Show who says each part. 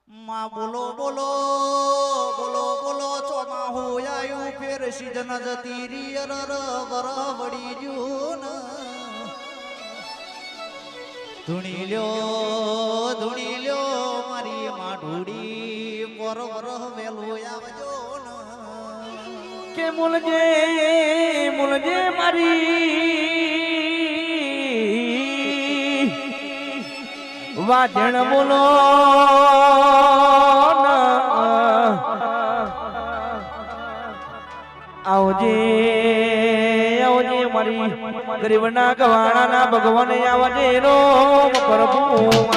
Speaker 1: માં બોલો બોલો બોલો બોલો ચોમા હોયાયું ફેર સીજન જતી રિયર વર વડી જૂન ધૂણી લ્યો મારી માઢુડી પર વર વેલો આવજો
Speaker 2: કે મુલજે મારી વાજણ બોલો આવજે મારી ગરીબના ગવાણાના ભગવાન આવજે રો પ્રભુ